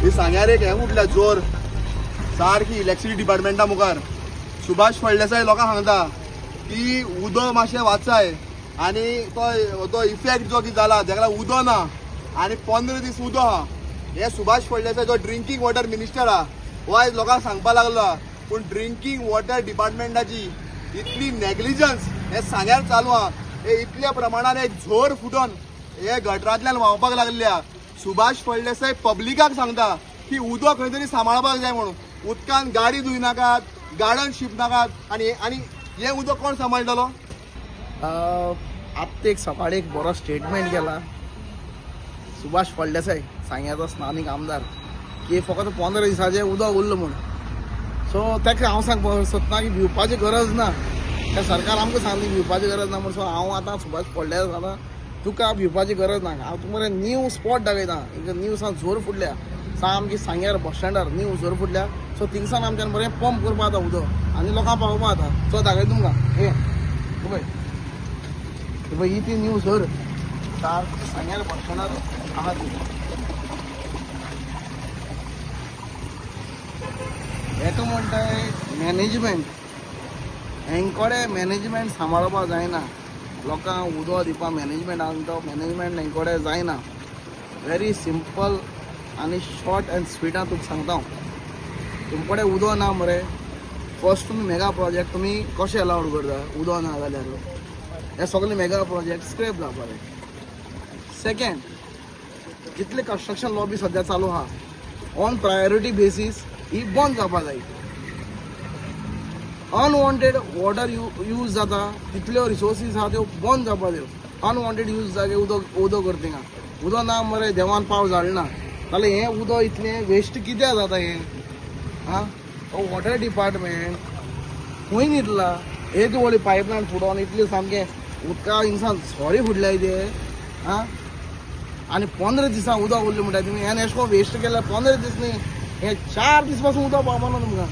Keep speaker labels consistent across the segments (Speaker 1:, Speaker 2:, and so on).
Speaker 1: ही सांग्यार एक हें उठल्या जोर सारकी इलेक्ट्रिसिटी डिपार्टमेंटा मुखार सुभाष फळदेसाय लोकांक सांगता की उदक मातशें वाचाय आनी तो इफेक्ट जो कितें जाला तेका उदक ना आनी 15 दीस उदक आहा. हे सुभाष फळदेसाय जो ड्रिंकींग वॉटर मिनिस्टर आहा हो आयज लोकांक सांगपा लागला. पूण ड्रिंकींग वॉटर डिपार्टमेंटाची इतली नेग्लिजन्स हे सांग्यार चालू आहा. हे इतल्या प्रमाणान एक झोर फुटोन हे गटरांतल्यान व्हांवपाक लागल्या. सुभाष फळदेसाय पब्लिकाक सांगता की उदक खंय तरी सांबाळपाक जाय म्हणून. उदकान गाडी धुय नाकात, गार्डन शिंप नाकात आनी हे उदक कोण सांबाळटलो.
Speaker 2: आत्ता एक सकाळी एक बरो स्टेटमेंट केला सुभाष फळदेसाय सांग्याचो स्थानीक आमदार की फकत 15 दिसाचें उदक उरलें म्हणून. सो ताका हांव सांगपाक सोदता की भिवपाची गरज ना. त्या सरकार आमकां सांगली भिवपाची गरज ना म्हणून. सो हांव आतां सुभाष फळदेसाय सांगता तुका भिवपाची गरज ना. हांव तुमकां न्यू स्पॉट दाखयता. एक न्यू सान जोर फुटल्या सामकी सांग्यार बस स्टँडार न्यू जोर फुटल्या. सो थिंगसान आमच्यान बरें पंप करपा जाता उदक आनी लोकांक पावोवपा जाता. सो दाखयता तुमकां हे पळय ही ती न्यू जोर सारकी सांग्यार बस स्टँडार आहा ती. हेका म्हणटाय मॅनेजमेंट. हेंकडे मॅनेजमेंट सांबाळपाक जायना. लोकांक उदक दिवपा मॅनेजमेंट आसा तो मॅनेजमेंट हेंकडे जायना. व्हेरी सिंपल आनी शॉर्ट एंड स्वीट तुका सांगता हांव. तुमचे कडेन उदक ना मरे. फर्स्ट तुमी मेगा प्रोजेक्ट तुमी कशें अलाउड करता उदक ना जाल्यार. हे सगळे मेगा प्रोजेक्ट स्क्रॅप जावपा जाय. सेकंड जितले कंस्ट्रक्शन लॉबी सद्या चालू आहा ऑन प्रायोरिटी बेसीस ही बंद जावपा जाय. अनवॉन्टेड वॉटर यूज जाता तितल्यो रिसोर्सीस आहा त्यो बंद जावपा जायो. अनवॉन्टेड यूज जागे उदक करता उदक ना मरे देवान पाव जाळना जाल्यार हें उदक इतलें वेस्ट कित्याक जाता हें. वॉटर डिपार्टमेंट खंय न्हिदला. एक व्हडली पायपलायन फुडोन इतलें सामकें उदका इंसान सॉरी फुडल्या तें आनी 15 दिसां उदक उरलें म्हणटा तुमी. हें एशें कोन्न वेस्ट केल्यार 15 दीस न्ही हे 4 दीस पासून उदक पावना तुमकां.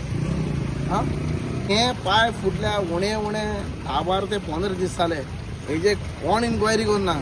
Speaker 2: हें पायप फुटल्या उणें 10 ते 15 दीस जाले. हेजे कोण इन्क्वायरी करना.